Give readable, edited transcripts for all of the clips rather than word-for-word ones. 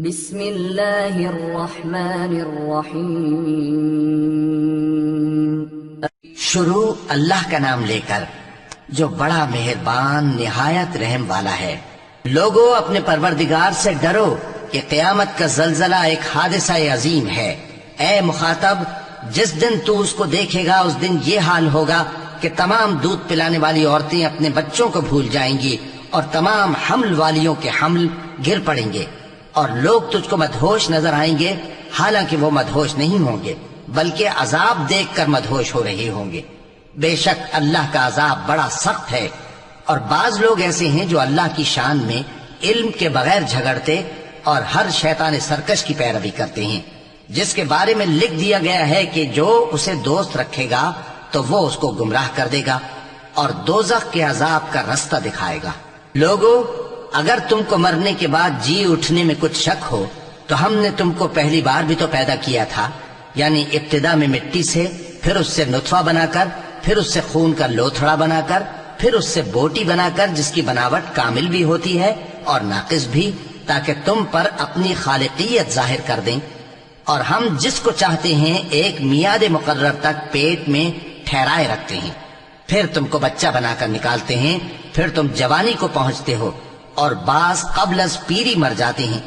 بسم اللہ الرحمن الرحیم۔ شروع اللہ کا نام لے کر جو بڑا مہربان نہایت رحم والا ہے۔ لوگو اپنے پروردگار سے ڈرو کہ قیامت کا زلزلہ ایک حادثہ عظیم ہے۔ اے مخاطب، جس دن تو اس کو دیکھے گا اس دن یہ حال ہوگا کہ تمام دودھ پلانے والی عورتیں اپنے بچوں کو بھول جائیں گی اور تمام حمل والیوں کے حمل گر پڑیں گے، اور لوگ تجھ کو مدہوش نظر آئیں گے، حالانکہ وہ مدہوش نہیں ہوں گے بلکہ عذاب دیکھ کر مدہوش ہو رہے ہوں گے۔ بے شک اللہ کا عذاب بڑا سخت ہے۔ اور بعض لوگ ایسے ہیں جو اللہ کی شان میں علم کے بغیر جھگڑتے اور ہر شیطان سرکش کی پیروی کرتے ہیں، جس کے بارے میں لکھ دیا گیا ہے کہ جو اسے دوست رکھے گا تو وہ اس کو گمراہ کر دے گا اور دوزخ کے عذاب کا رستہ دکھائے گا۔ لوگو، اگر تم کو مرنے کے بعد جی اٹھنے میں کچھ شک ہو تو ہم نے تم کو پہلی بار بھی تو پیدا کیا تھا، یعنی ابتدا میں مٹی سے، پھر اس سے نطفہ بنا کر، پھر اس سے خون کا لوتھڑا بنا کر، پھر اس سے بوٹی بنا کر جس کی بناوٹ کامل بھی ہوتی ہے اور ناقص بھی، تاکہ تم پر اپنی خالقیت ظاہر کر دیں۔ اور ہم جس کو چاہتے ہیں ایک میعاد مقرر تک پیٹ میں ٹھہرائے رکھتے ہیں، پھر تم کو بچہ بنا کر نکالتے ہیں، پھر تم جوانی کو پہنچتے ہو، اور بعض قبل از پیری مر جاتے ہیں،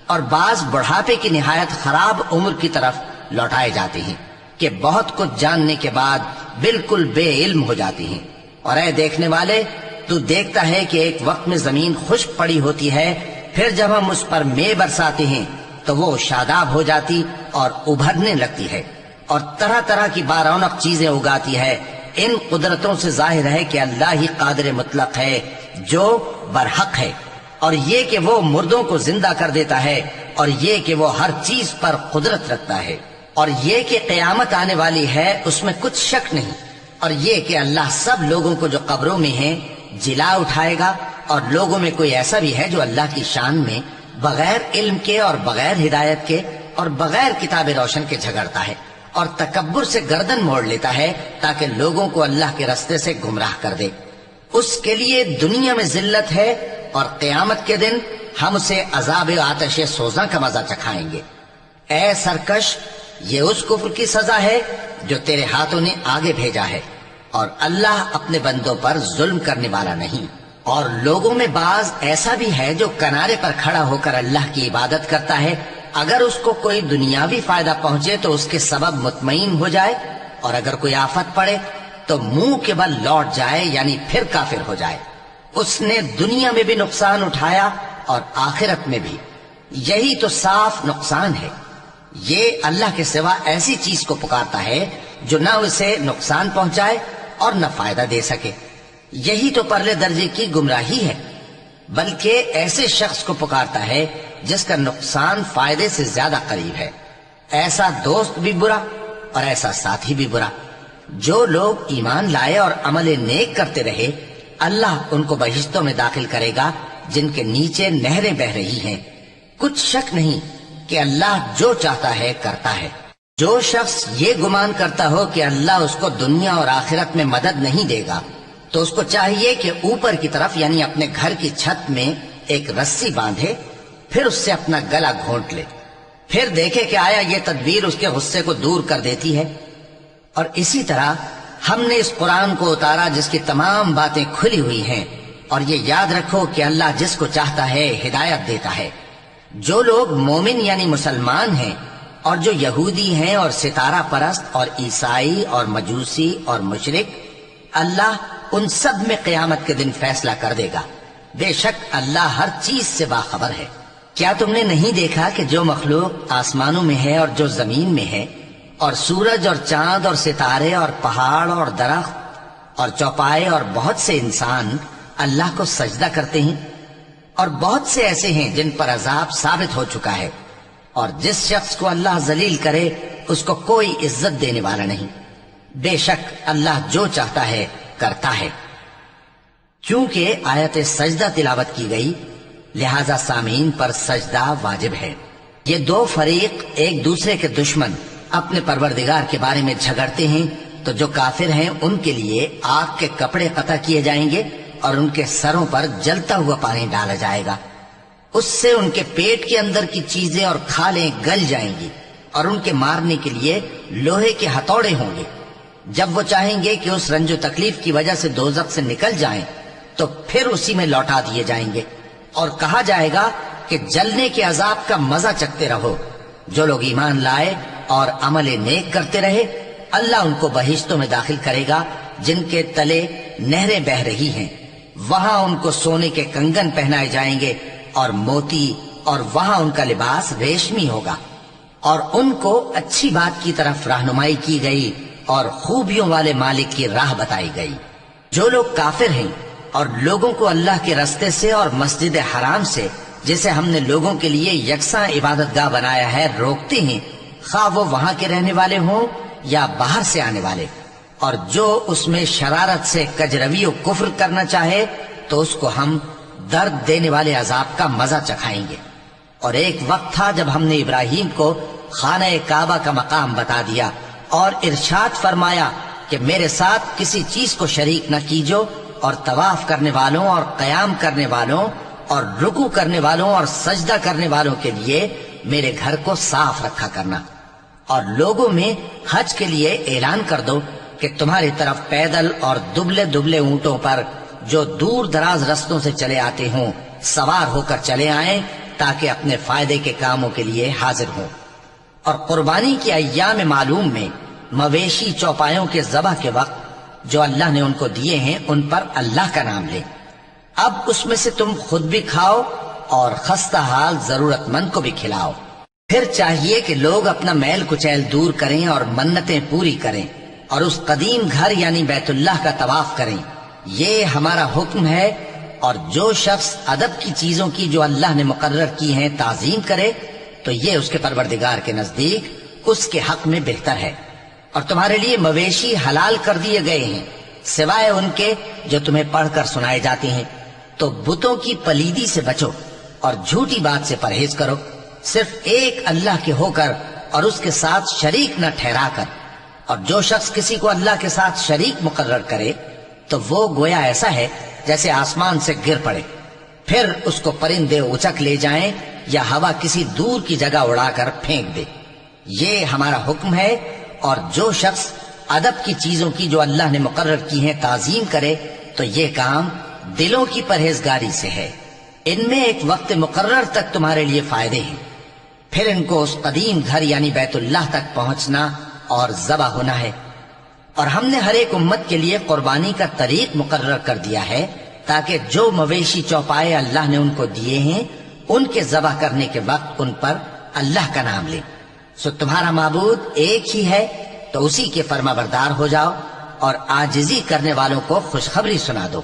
اور بعض بڑھاپے کی نہایت خراب عمر کی طرف لوٹائے جاتے ہیں کہ بہت کچھ جاننے کے بعد بالکل بے علم ہو جاتے ہیں۔ اور اے دیکھنے والے، تو دیکھتا ہے کہ ایک وقت میں زمین خشک پڑی ہوتی ہے، پھر جب ہم اس پر مے برساتے ہیں تو وہ شاداب ہو جاتی اور ابھرنے لگتی ہے اور طرح طرح کی بارونق چیزیں اگاتی ہے۔ ان قدرتوں سے ظاہر ہے کہ اللہ ہی قادر مطلق ہے جو برحق ہے، اور یہ کہ وہ مردوں کو زندہ کر دیتا ہے، اور یہ کہ وہ ہر چیز پر قدرت رکھتا ہے، اور یہ کہ قیامت آنے والی ہے اس میں کچھ شک نہیں، اور یہ کہ اللہ سب لوگوں کو جو قبروں میں ہیں جلا اٹھائے گا۔ اور لوگوں میں کوئی ایسا بھی ہے جو اللہ کی شان میں بغیر علم کے اور بغیر ہدایت کے اور بغیر کتاب روشن کے جھگڑتا ہے اور تکبر سے گردن موڑ لیتا ہے تاکہ لوگوں کو اللہ کے رستے سے گمراہ کر دے۔ اس کے لیے دنیا میں ذلت ہے، اور قیامت کے دن ہم اسے عذاب آتش سوزاں کا مزہ چکھائیں گے۔ اے سرکش، یہ اس کفر کی سزا ہے جو تیرے ہاتھوں نے آگے بھیجا ہے، اور اللہ اپنے بندوں پر ظلم کرنے والا نہیں۔ اور لوگوں میں بعض ایسا بھی ہے جو کنارے پر کھڑا ہو کر اللہ کی عبادت کرتا ہے، اگر اس کو کوئی دنیاوی فائدہ پہنچے تو اس کے سبب مطمئن ہو جائے، اور اگر کوئی آفت پڑے تو منہ کے بل لوٹ جائے، یعنی پھر کافر ہو جائے۔ اس نے دنیا میں بھی نقصان اٹھایا اور آخرت میں بھی، یہی تو صاف نقصان ہے۔ یہ اللہ کے سوا ایسی چیز کو پکارتا ہے جو نہ اسے نقصان پہنچائے اور نہ فائدہ دے سکے، یہی تو پرلے درجے کی گمراہی ہے۔ بلکہ ایسے شخص کو پکارتا ہے جس کا نقصان فائدے سے زیادہ قریب ہے۔ ایسا دوست بھی برا اور ایسا ساتھی بھی برا۔ جو لوگ ایمان لائے اور عمل نیک کرتے رہے، اللہ ان کو بہشتوں میں داخل کرے گا جن کے نیچے نہریں بہ رہی ہیں۔ کچھ شک نہیں کہ اللہ جو چاہتا ہے کرتا ہے۔ جو شخص یہ گمان کرتا ہو کہ اللہ اس کو دنیا اور آخرت میں مدد نہیں دے گا تو اس کو چاہیے کہ اوپر کی طرف، یعنی اپنے گھر کی چھت میں ایک رسی باندھے، پھر اس سے اپنا گلا گھونٹ لے، پھر دیکھے کہ آیا یہ تدبیر اس کے غصے کو دور کر دیتی ہے۔ اور اسی طرح ہم نے اس قرآن کو اتارا جس کی تمام باتیں کھلی ہوئی ہیں، اور یہ یاد رکھو کہ اللہ جس کو چاہتا ہے ہدایت دیتا ہے۔ جو لوگ مومن یعنی مسلمان ہیں اور جو یہودی ہیں اور ستارہ پرست اور عیسائی اور مجوسی اور مشرک، اللہ ان سب میں قیامت کے دن فیصلہ کر دے گا۔ بے شک اللہ ہر چیز سے باخبر ہے۔ کیا تم نے نہیں دیکھا کہ جو مخلوق آسمانوں میں ہے اور جو زمین میں ہے، اور سورج اور چاند اور ستارے اور پہاڑ اور درخت اور چوپائے اور بہت سے انسان اللہ کو سجدہ کرتے ہیں، اور بہت سے ایسے ہیں جن پر عذاب ثابت ہو چکا ہے، اور جس شخص کو اللہ ذلیل کرے اس کو کوئی عزت دینے والا نہیں۔ بے شک اللہ جو چاہتا ہے کرتا ہے۔ چونکہ آیت سجدہ تلاوت کی گئی لہذا سامعین پر سجدہ واجب ہے۔ یہ دو فریق ایک دوسرے کے دشمن اپنے پروردگار کے بارے میں جھگڑتے ہیں تو جو کافر ہیں ان کے لیے آگ کے کپڑے قطع کیے جائیں گے اور ان کے سروں پر جلتا ہوا پانی ڈالا جائے گا۔ اس سے ان کے پیٹ کے اندر کی چیزیں اور کھالیں گل جائیں گی، اور ان کے مارنے کے لیے لوہے کے ہتھوڑے ہوں گے۔ جب وہ چاہیں گے کہ اس رنج و تکلیف کی وجہ سے دوزخ سے نکل جائیں تو پھر اسی میں لوٹا دیے جائیں گے، اور کہا جائے گا کہ جلنے کے عذاب کا مزہ چکھتے رہو۔ جو لوگ ایمان لائے اور عمل نیک کرتے رہے، اللہ ان کو بہشتوں میں داخل کرے گا جن کے تلے نہریں بہہ رہی ہیں۔ وہاں ان کو سونے کے کنگن پہنائے جائیں گے اور موتی، اور وہاں ان کا لباس ریشمی ہوگا، اور ان کو اچھی بات کی طرف رہنمائی کی گئی اور خوبیوں والے مالک کی راہ بتائی گئی۔ جو لوگ کافر ہیں اور لوگوں کو اللہ کے رستے سے اور مسجد حرام سے، جسے ہم نے لوگوں کے لیے یکساں عبادت گاہ بنایا ہے، روکتے ہیں، خواہ وہ وہاں کے رہنے والے ہوں یا باہر سے آنے والے، اور جو اس میں شرارت سے کجروی و کفر کرنا چاہے تو اس کو ہم درد دینے والے عذاب کا مزہ چکھائیں گے۔ اور ایک وقت تھا جب ہم نے ابراہیم کو خانہ کعبہ کا مقام بتا دیا اور ارشاد فرمایا کہ میرے ساتھ کسی چیز کو شریک نہ کیجو، اور طواف کرنے والوں اور قیام کرنے والوں اور رکوع کرنے والوں اور سجدہ کرنے والوں کے لیے میرے گھر کو صاف رکھا کرنا۔ اور لوگوں میں حج کے لیے اعلان کر دو کہ تمہاری طرف پیدل اور دبلے دبلے اونٹوں پر جو دور دراز رستوں سے چلے آتے ہوں سوار ہو کر چلے آئیں، تاکہ اپنے فائدے کے کاموں کے لیے حاضر ہوں۔ اور قربانی کے ایام معلوم میں مویشی چوپایوں کے ذبح کے وقت جو اللہ نے ان کو دیے ہیں ان پر اللہ کا نام لیں۔ اب اس میں سے تم خود بھی کھاؤ اور خستہ حال ضرورت مند کو بھی کھلاؤ۔ پھر چاہیے کہ لوگ اپنا میل کچیل دور کریں اور منتیں پوری کریں اور اس قدیم گھر یعنی بیت اللہ کا طواف کریں۔ یہ ہمارا حکم ہے، اور جو شخص ادب کی چیزوں کی جو اللہ نے مقرر کی ہیں تعظیم کرے تو یہ اس کے پروردگار کے نزدیک اس کے حق میں بہتر ہے۔ اور تمہارے لیے مویشی حلال کر دیے گئے ہیں سوائے ان کے جو تمہیں پڑھ کر سنائے جاتے ہیں۔ تو بتوں کی پلیدی سے بچو اور جھوٹی بات سے پرہیز کرو، صرف ایک اللہ کے ہو کر اور اس کے ساتھ شریک نہ ٹھہرا کر۔ اور جو شخص کسی کو اللہ کے ساتھ شریک مقرر کرے تو وہ گویا ایسا ہے جیسے آسمان سے گر پڑے، پھر اس کو پرندے اچک لے جائیں یا ہوا کسی دور کی جگہ اڑا کر پھینک دے۔ یہ ہمارا حکم ہے، اور جو شخص ادب کی چیزوں کی جو اللہ نے مقرر کی ہیں تعظیم کرے تو یہ کام دلوں کی پرہیزگاری سے ہے۔ ان میں ایک وقت مقرر تک تمہارے لیے فائدے ہیں، پھر ان کو اس قدیم گھر یعنی بیت اللہ تک پہنچنا اور ذبح ہونا ہے۔ اور ہم نے ہر ایک امت کے لیے قربانی کا طریق مقرر کر دیا ہے تاکہ جو مویشی چوپائے اللہ نے ان کو دیے ہیں ان کے ذبح کرنے کے وقت ان پر اللہ کا نام لیں۔ سو تمہارا معبود ایک ہی ہے، تو اسی کے فرما بردار ہو جاؤ اور عاجزی کرنے والوں کو خوشخبری سنا دو۔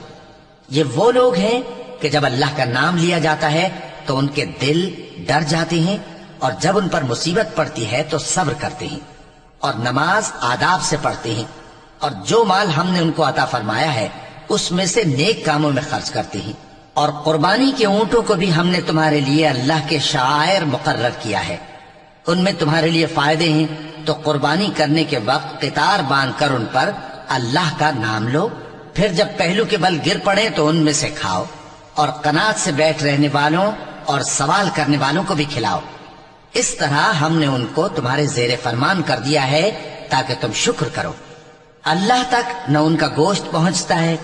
یہ وہ لوگ ہیں کہ جب اللہ کا نام لیا جاتا ہے تو ان کے دل ڈر جاتے ہیں، اور جب ان پر مصیبت پڑتی ہے تو صبر کرتے ہیں اور نماز آداب سے پڑھتے ہیں، اور جو مال ہم نے ان کو عطا فرمایا ہے اس میں سے نیک کاموں میں خرچ کرتے ہیں۔ اور قربانی کے اونٹوں کو بھی ہم نے تمہارے لیے اللہ کے شعائر مقرر کیا ہے، ان میں تمہارے لیے فائدے ہیں، تو قربانی کرنے کے وقت قطار باندھ کر ان پر اللہ کا نام لو، پھر جب پہلو کے بل گر پڑے تو ان میں سے کھاؤ، اور قناعت سے بیٹھ رہنے والوں اور سوال کرنے والوں کو بھی کھلاؤ۔ اس طرح ہم نے ان کو تمہارے زیر فرمان کر دیا ہے تاکہ تم شکر کرو۔ اللہ تک نہ ان کا گوشت پہنچتا ہے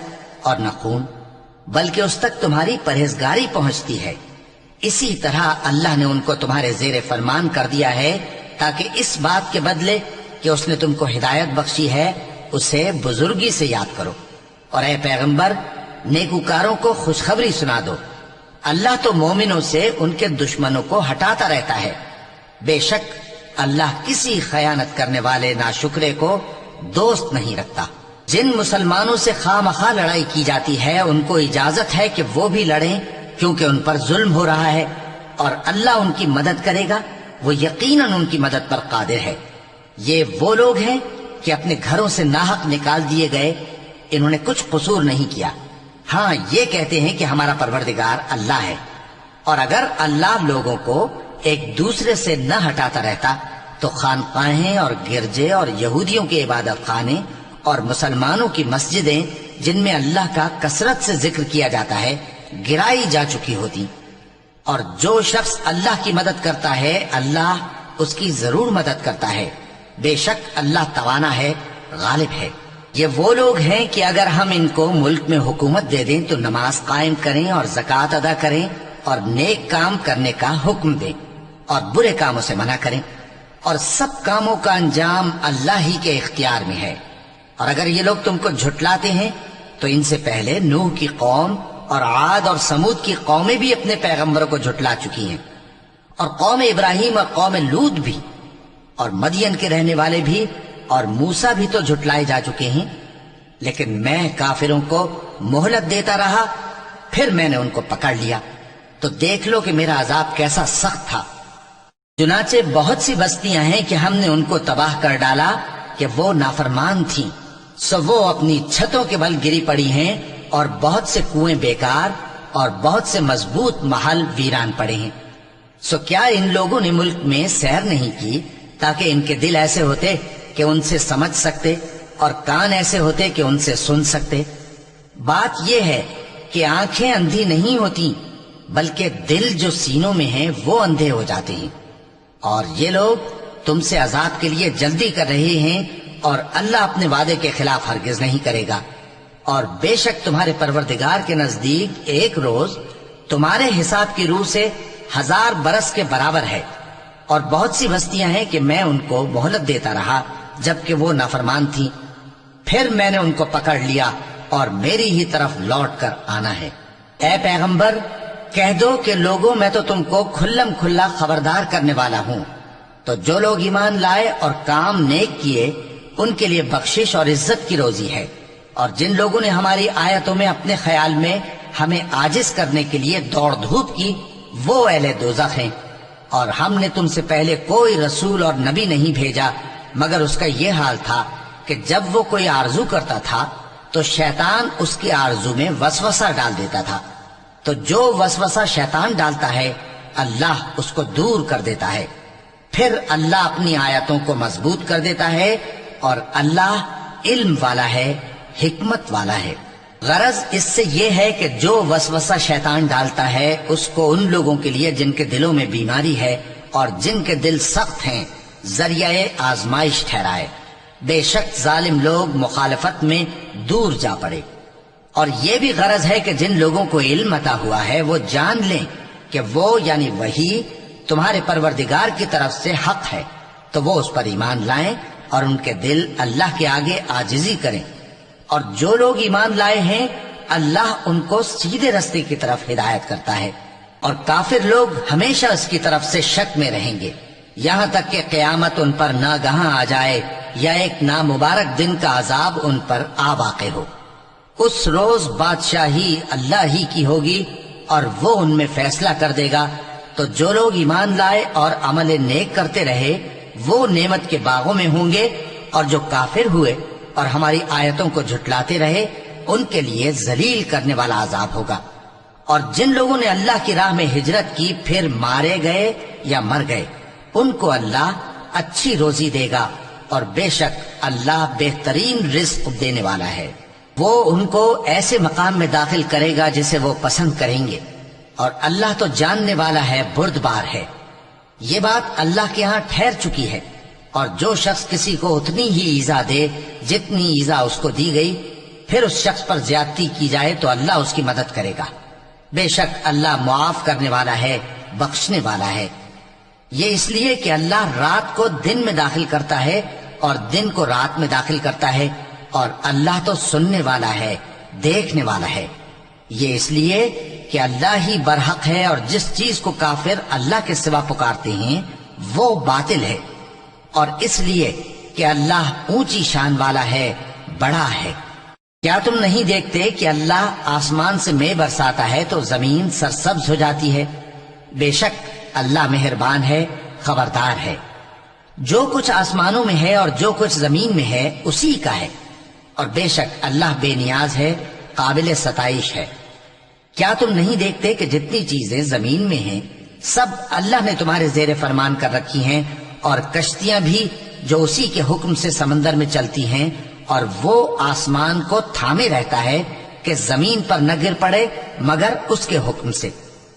اور نہ خون، بلکہ اس تک تمہاری پرہیزگاری پہنچتی ہے۔ اسی طرح اللہ نے ان کو تمہارے زیر فرمان کر دیا ہے تاکہ اس بات کے بدلے کہ اس نے تم کو ہدایت بخشی ہے اسے بزرگی سے یاد کرو۔ اور اے پیغمبر، نیکوکاروں کو خوشخبری سنا دو، اللہ تو مومنوں سے ان کے دشمنوں کو ہٹاتا رہتا ہے۔ بے شک اللہ کسی خیانت کرنے والے ناشکرے کو دوست نہیں رکھتا۔ جن مسلمانوں سے خواہ مخواہ لڑائی کی جاتی ہے ان کو اجازت ہے کہ وہ بھی لڑیں، کیونکہ ان پر ظلم ہو رہا ہے، اور اللہ ان کی مدد کرے گا، وہ یقیناً ان کی مدد پر قادر ہے۔ یہ وہ لوگ ہیں کہ اپنے گھروں سے ناحق نکال دیے گئے، انہوں نے کچھ قصور نہیں کیا، ہاں یہ کہتے ہیں کہ ہمارا پروردگار اللہ ہے۔ اور اگر اللہ لوگوں کو ایک دوسرے سے نہ ہٹاتا رہتا تو خانقاہیں اور گرجے اور یہودیوں کے عبادت خانے اور مسلمانوں کی مسجدیں جن میں اللہ کا کثرت سے ذکر کیا جاتا ہے گرائی جا چکی ہوتی۔ اور جو شخص اللہ کی مدد کرتا ہے اللہ اس کی ضرور مدد کرتا ہے، بے شک اللہ توانا ہے، غالب ہے۔ یہ وہ لوگ ہیں کہ اگر ہم ان کو ملک میں حکومت دے دیں تو نماز قائم کریں اور زکوٰۃ ادا کریں اور نیک کام کرنے کا حکم دیں اور برے کاموں سے منع کریں، اور سب کاموں کا انجام اللہ ہی کے اختیار میں ہے۔ اور اگر یہ لوگ تم کو جھٹلاتے ہیں تو ان سے پہلے نوح کی قوم اور عاد اور سمود کی قومیں بھی اپنے پیغمبروں کو جھٹلا چکی ہیں، اور قوم ابراہیم اور قوم لوط بھی، اور مدین کے رہنے والے بھی، اور موسیٰ بھی تو جھٹلائے جا چکے ہیں۔ لیکن میں کافروں کو مہلت دیتا رہا، پھر میں نے ان کو پکڑ لیا، تو دیکھ لو کہ میرا عذاب کیسا سخت تھا۔ چنانچہ بہت سی بستیاں ہیں کہ ہم نے ان کو تباہ کر ڈالا کہ وہ نافرمان تھیں، سو وہ اپنی چھتوں کے بل گری پڑی ہیں، اور بہت سے کنویں بیکار اور بہت سے مضبوط محل ویران پڑے ہیں۔ سو کیا ان لوگوں نے ملک میں سیر نہیں کی تاکہ ان کے دل ایسے ہوتے کہ ان سے سمجھ سکتے اور کان ایسے ہوتے کہ ان سے سن سکتے؟ بات یہ ہے کہ آنکھیں اندھی نہیں ہوتی بلکہ دل جو سینوں میں ہیں وہ اندھے ہو جاتے ہیں۔ اور یہ لوگ تم سے عذاب کے لیے جلدی کر رہے ہیں، اور اللہ اپنے وعدے کے خلاف ہرگز نہیں کرے گا۔ اور بے شک تمہارے پروردگار کے نزدیک ایک روز تمہارے حساب کی روح سے 1000 برس کے برابر ہے۔ اور بہت سی بستیاں ہیں کہ میں ان کو مہلت دیتا رہا جبکہ وہ نافرمان تھیں، پھر میں نے ان کو پکڑ لیا اور میری ہی طرف لوٹ کر آنا ہے۔ اے پیغمبر کہہ دو کہ لوگوں میں تو تم کو کھلم کھلا خبردار کرنے والا ہوں، تو جو لوگ ایمان لائے اور کام نیک کیے ان کے لیے بخشش اور عزت کی روزی ہے، اور جن لوگوں نے ہماری آیتوں میں اپنے خیال میں ہمیں عاجز کرنے کے لیے دوڑ دھوپ کی وہ اہل دوزخ ہیں۔ اور ہم نے تم سے پہلے کوئی رسول اور نبی نہیں بھیجا مگر اس کا یہ حال تھا کہ جب وہ کوئی آرزو کرتا تھا تو شیطان اس کی آرزو میں وسوسہ ڈال دیتا تھا، تو جو وسوسہ شیطان ڈالتا ہے اللہ اس کو دور کر دیتا ہے، پھر اللہ اپنی آیتوں کو مضبوط کر دیتا ہے، اور اللہ علم والا ہے، حکمت والا ہے۔ غرض اس سے یہ ہے کہ جو وسوسہ شیطان ڈالتا ہے اس کو ان لوگوں کے لیے جن کے دلوں میں بیماری ہے اور جن کے دل سخت ہیں ذریعہ آزمائش ٹھہرائے۔ بے شک ظالم لوگ مخالفت میں دور جا پڑے۔ اور یہ بھی غرض ہے کہ جن لوگوں کو علم عطا ہوا ہے وہ جان لیں کہ وہ یعنی وحی تمہارے پروردگار کی طرف سے حق ہے، تو وہ اس پر ایمان لائیں اور ان کے دل اللہ کے آگے عاجزی کریں۔ اور جو لوگ ایمان لائے ہیں اللہ ان کو سیدھے رستے کی طرف ہدایت کرتا ہے، اور کافر لوگ ہمیشہ اس کی طرف سے شک میں رہیں گے یہاں تک کہ قیامت ان پر ناگہاں آ جائے یا ایک نامبارک دن کا عذاب ان پر آ واقع ہو۔ اس روز بادشاہی اللہ ہی کی ہوگی اور وہ ان میں فیصلہ کر دے گا، تو جو لوگ ایمان لائے اور عمل نیک کرتے رہے وہ نعمت کے باغوں میں ہوں گے، اور جو کافر ہوئے اور ہماری آیتوں کو جھٹلاتے رہے ان کے لیے ذلیل کرنے والا عذاب ہوگا۔ اور جن لوگوں نے اللہ کی راہ میں ہجرت کی پھر مارے گئے یا مر گئے ان کو اللہ اچھی روزی دے گا، اور بے شک اللہ بہترین رزق دینے والا ہے۔ وہ ان کو ایسے مقام میں داخل کرے گا جسے وہ پسند کریں گے، اور اللہ تو جاننے والا ہے، بردبار ہے۔ یہ بات اللہ کے ہاں ٹھہر چکی ہے، اور جو شخص کسی کو اتنی ہی ایذا دے جتنی ایذا اس کو دی گئی پھر اس شخص پر زیادتی کی جائے تو اللہ اس کی مدد کرے گا۔ بے شک اللہ معاف کرنے والا ہے، بخشنے والا ہے۔ یہ اس لیے کہ اللہ رات کو دن میں داخل کرتا ہے اور دن کو رات میں داخل کرتا ہے، اور اللہ تو سننے والا ہے، دیکھنے والا ہے۔ یہ اس لیے کہ اللہ ہی برحق ہے، اور جس چیز کو کافر اللہ کے سوا پکارتے ہیں وہ باطل ہے، اور اس لیے کہ اللہ اونچی شان والا ہے، بڑا ہے۔ کیا تم نہیں دیکھتے کہ اللہ آسمان سے مے برساتا ہے تو زمین سرسبز ہو جاتی ہے؟ بے شک اللہ مہربان ہے، خبردار ہے۔ جو کچھ آسمانوں میں ہے اور جو کچھ زمین میں ہے اسی کا ہے، اور بے شک اللہ بے نیاز ہے، قابل ستائش ہے۔ کیا تم نہیں دیکھتے کہ جتنی چیزیں زمین میں ہیں سب اللہ نے تمہارے زیر فرمان کر رکھی ہیں، اور کشتیاں بھی جو اسی کے حکم سے سمندر میں چلتی ہیں، اور وہ آسمان کو تھامے رہتا ہے کہ زمین پر نہ گر پڑے مگر اس کے حکم سے۔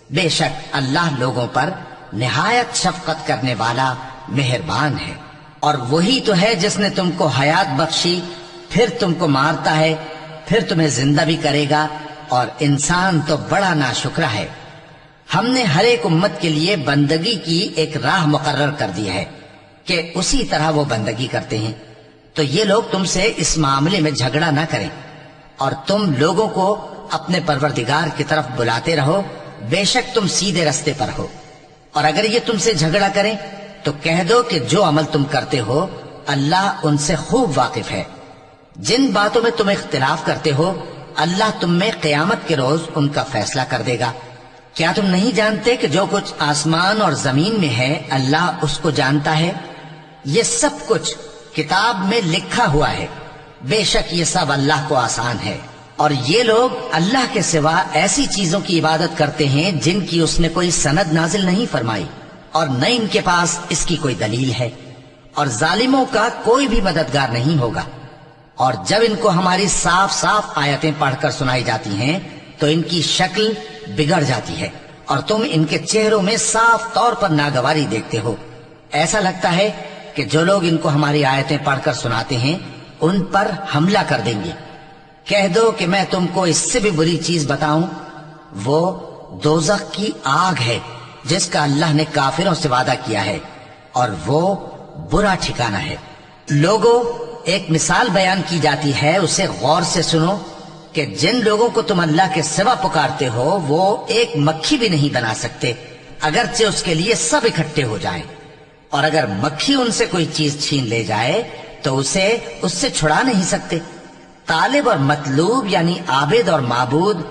بے شک اللہ لوگوں پر نہایت شفقت کرنے والا مہربان ہے۔ اور وہی تو ہے جس نے تم کو حیات بخشی، پھر تم کو مارتا ہے، پھر تمہیں زندہ بھی کرے گا، اور انسان تو بڑا ناشکرا ہے۔ ہم نے ہر ایک امت کے لیے بندگی کی ایک راہ مقرر کر دی ہے کہ اسی طرح وہ بندگی کرتے ہیں، تو یہ لوگ تم سے اس معاملے میں جھگڑا نہ کریں، اور تم لوگوں کو اپنے پروردگار کی طرف بلاتے رہو، بے شک تم سیدھے رستے پر ہو۔ اور اگر یہ تم سے جھگڑا کریں تو کہہ دو کہ جو عمل تم کرتے ہو اللہ ان سے خوب واقف ہے۔ جن باتوں میں تم اختلاف کرتے ہو اللہ تم میں قیامت کے روز ان کا فیصلہ کر دے گا۔ کیا تم نہیں جانتے کہ جو کچھ آسمان اور زمین میں ہے اللہ اس کو جانتا ہے؟ یہ سب کچھ کتاب میں لکھا ہوا ہے، بے شک یہ سب اللہ کو آسان ہے۔ اور یہ لوگ اللہ کے سوا ایسی چیزوں کی عبادت کرتے ہیں جن کی اس نے کوئی سند نازل نہیں فرمائی، اور نہ ان کے پاس اس کی کوئی دلیل ہے، اور ظالموں کا کوئی بھی مددگار نہیں ہوگا۔ اور جب ان کو ہماری صاف صاف آیتیں پڑھ کر سنائی جاتی ہیں تو ان کی شکل بگڑ جاتی ہے، اور تم ان کے چہروں میں صاف طور پر ناگواری دیکھتے ہو۔ ایسا لگتا ہے کہ جو لوگ ان کو ہماری آیتیں پڑھ کر سناتے ہیں ان پر حملہ کر دیں گے۔ کہہ دو کہ میں تم کو اس سے بھی بری چیز بتاؤں، وہ دوزخ کی آگ ہے جس کا اللہ نے کافروں سے وعدہ کیا ہے، اور وہ برا ٹھکانہ ہے۔ لوگوں، ایک مثال بیان کی جاتی ہے، اسے غور سے سنو کہ جن لوگوں کو تم اللہ کے سوا پکارتے ہو وہ ایک مکھی بھی نہیں بنا سکتے اگرچہ اس کے لیے سب اکٹھے ہو جائیں، اور اگر مکھی ان سے کوئی چیز چھین لے جائے تو اسے اس سے چھڑا نہیں سکتے۔ طالب اور مطلوب یعنی عابد اور معبود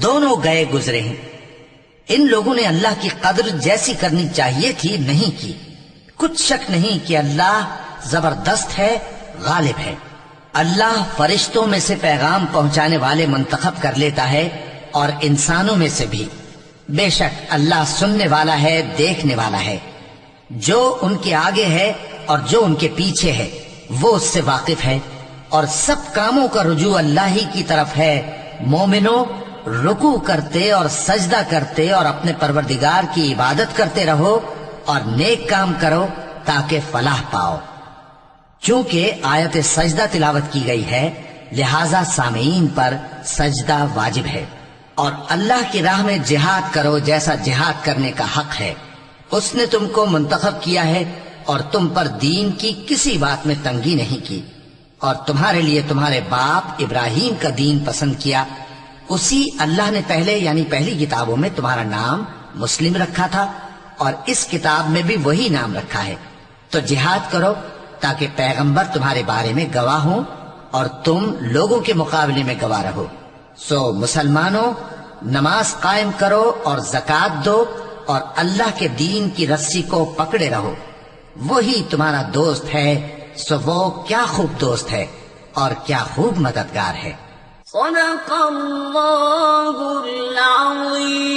دونوں گئے گزرے ہیں۔ ان لوگوں نے اللہ کی قدر جیسی کرنی چاہیے تھی نہیں کی۔ کچھ شک نہیں کہ اللہ زبردست ہے، غالب ہے۔ اللہ فرشتوں میں سے پیغام پہنچانے والے منتخب کر لیتا ہے اور انسانوں میں سے بھی۔ بے شک اللہ سننے والا ہے، دیکھنے والا ہے۔ جو ان کے آگے ہے اور جو ان کے پیچھے ہے وہ اس سے واقف ہے، اور سب کاموں کا رجوع اللہ ہی کی طرف ہے۔ مومنوں، رکوع کرتے اور سجدہ کرتے اور اپنے پروردگار کی عبادت کرتے رہو اور نیک کام کرو تاکہ فلاح پاؤ۔ چونکہ آیت سجدہ تلاوت کی گئی ہے لہذا سامعین پر سجدہ واجب ہے، اور اللہ کی راہ میں جہاد کرو جیسا جہاد کرنے کا حق ہے۔ اس نے تم کو منتخب کیا ہے اور تم پر دین کی کسی بات میں تنگی نہیں کی، اور تمہارے لیے تمہارے باپ ابراہیم کا دین پسند کیا۔ اسی اللہ نے پہلے یعنی پہلی کتابوں میں تمہارا نام مسلم رکھا تھا، اور اس کتاب میں بھی وہی نام رکھا ہے۔ تو جہاد کرو تاکہ پیغمبر تمہارے بارے میں گواہ ہوں اور تم لوگوں کے مقابلے میں گواہ رہو۔ سو مسلمانوں، نماز قائم کرو اور زکوٰۃ دو اور اللہ کے دین کی رسی کو پکڑے رہو، وہی تمہارا دوست ہے۔ سو وہ کیا خوب دوست ہے اور کیا خوب مددگار ہے۔ صدق اللہ العظیم۔